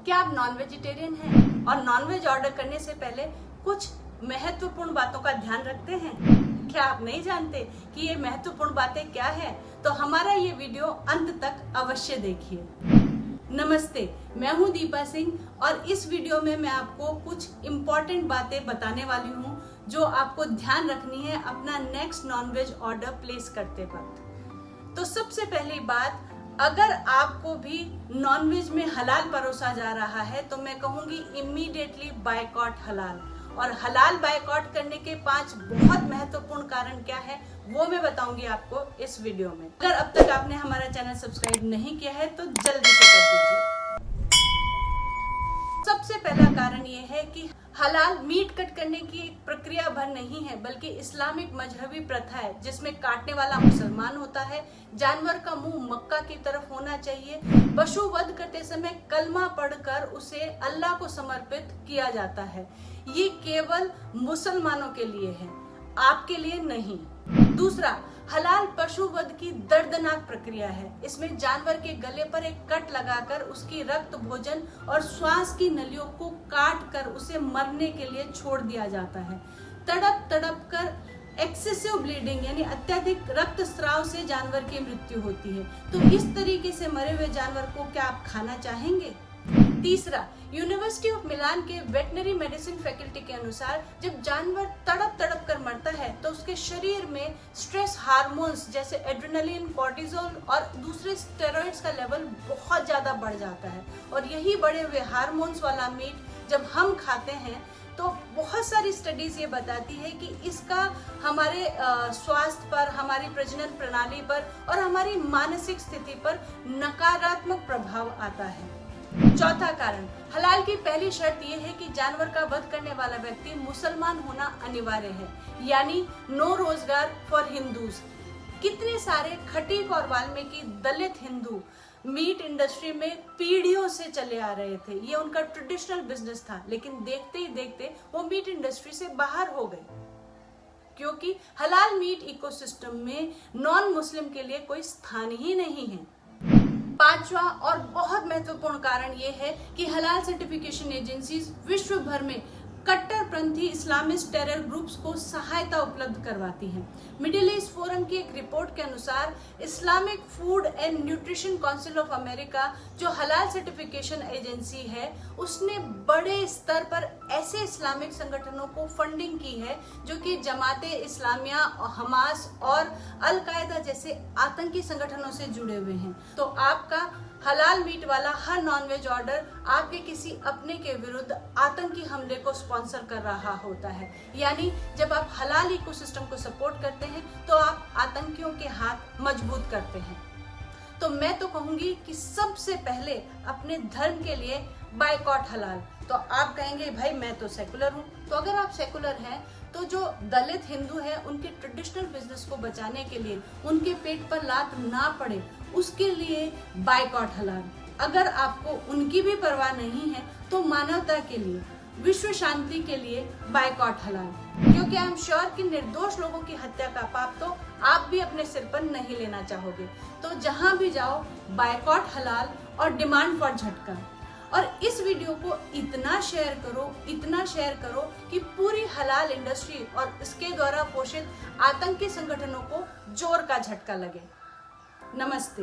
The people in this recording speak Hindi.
क्या आप नॉन वेजिटेरियन हैं और नॉनवेज ऑर्डर करने से पहले कुछ महत्वपूर्ण बातों का ध्यान रखते हैं? क्या आप नहीं जानते कि ये महत्वपूर्ण बातें क्या है? तो हमारा ये वीडियो अंत तक अवश्य देखिए। नमस्ते, मैं हूं दीपा सिंह और इस वीडियो में मैं आपको कुछ इम्पोर्टेंट बातें बताने वाली हूं जो आपको ध्यान रखनी है अपना नेक्स्ट नॉनवेज ऑर्डर प्लेस करते वक्त। तो सबसे पहली बात, अगर आपको भी नॉनवेज में हलाल परोसा जा रहा है तो मैं कहूंगी इमीडिएटली बायकॉट हलाल। और हलाल बायकॉट करने के 5 बहुत महत्वपूर्ण कारण क्या है वो मैं बताऊंगी आपको इस वीडियो में। अगर अब तक आपने हमारा चैनल सब्सक्राइब नहीं किया है तो जल्दी से कर दीजिए। सबसे पहला कारण ये है कि हलाल मीट कट करने की एक प्रक्रिया भर नहीं है बल्कि इस्लामिक मजहबी प्रथा है जिसमें काटने वाला मुसलमान होता है, जानवर का मुंह मक्का की तरफ होना चाहिए, पशु वध करते समय कलमा पढ़कर उसे अल्लाह को समर्पित किया जाता है। ये केवल मुसलमानों के लिए है, आपके लिए नहीं। दूसरा, हलाल पशु वध की दर्दनाक प्रक्रिया है। इसमें जानवर के गले पर एक कट लगाकर उसकी रक्त, भोजन और श्वास की नलियों को काट कर उसे मरने के लिए छोड़ दिया जाता है। तड़प तड़प कर एक्सेसिव ब्लीडिंग यानी अत्यधिक रक्तस्राव से जानवर की मृत्यु होती है। तो इस तरीके से मरे हुए जानवर को क्या आप खाना चाहेंगे? तीसरा, यूनिवर्सिटी ऑफ मिलान के वेटनरी मेडिसिन फैकल्टी के अनुसार जब जानवर तड़प तड़प कर मरता है तो उसके शरीर में स्ट्रेस हार्मोन्स जैसे एड्रेनलिन, कॉर्टिसोल और दूसरे स्टेरॉइड्स का लेवल बहुत ज्यादा बढ़ जाता है। और यही बढ़े हुए हार्मोन्स वाला मीट जब हम खाते हैं तो बहुत सारी स्टडीज ये बताती है कि इसका हमारे स्वास्थ्य पर, हमारी प्रजनन प्रणाली पर और हमारी मानसिक स्थिति पर नकारात्मक प्रभाव आता है। चौथा कारण, हलाल की पहली शर्त यह है कि जानवर का वध करने वाला व्यक्ति मुसलमान होना अनिवार्य है, यानी नो रोजगार फॉर हिंदूज। कितने सारे खटीक और वाल्मीकि दलित हिंदू मीट इंडस्ट्री में पीढ़ियों से चले आ रहे थे, ये उनका ट्रेडिशनल बिजनेस था, लेकिन देखते ही देखते वो मीट इंडस्ट्री से बाहर हो गए क्योंकि हलाल मीट इकोसिस्टम में नॉन मुस्लिम के लिए कोई स्थान ही नहीं है। पांचवा और बहुत महत्वपूर्ण कारण यह है कि हलाल सर्टिफिकेशन एजेंसीज विश्व भर में कट्टरपंथी इस्लामिस्ट टेरर ग्रुप्स को सहायता उपलब्ध करवाती हैं। मिडिल ईस्ट फोरम की एक रिपोर्ट के अनुसार Islamic food and nutrition council of America जो हलाल सर्टिफिकेशन एजेंसी है उसने बड़े स्तर पर ऐसे इस्लामिक संगठनों को फंडिंग की है जो कि जमाते इस्लामिया, हमास और अल कायदा जैसे आतंकी संगठनों से जुड़े हुए हैं। तो आपका हलाल मीट वाला हर नॉनवेज ऑर्डर आपके किसी अपने के विरुद्ध आतंकी हमले को स्पॉन्सर कर रहा होता है। यानी जब आप हलाल इकोसिस्टम को सपोर्ट करते हैं तो आप आतंकियों के हाथ मजबूत करते हैं। तो मैं तो कहूंगी कि सबसे पहले अपने धर्म के लिए बायकॉट हलाल। तो आप कहेंगे भाई मैं तो सेकुलर हूँ, तो अगर आप सेकुलर हैं तो जो दलित हिंदू है उनके ट्रेडिशनल बिजनेस को बचाने के लिए, उनके पेट पर लात ना पड़े उसके लिए बायकॉट हलाल। अगर आपको उनकी भी परवाह नहीं है तो मानवता के लिए, विश्व शांति के लिए बायकॉट हलाल। क्योंकि आई एम श्योर कि निर्दोष लोगों की हत्या का पाप तो आप भी अपने सिर पर नहीं लेना चाहोगे। तो जहां भी जाओ बायकॉट हलाल और डिमांड फॉर झटका। और इस वीडियो को इतना शेयर करो कि पूरी हलाल इंडस्ट्री और इसके द्वारा पोषित आतंकी संगठनों को जोर का झटका लगे। नमस्ते।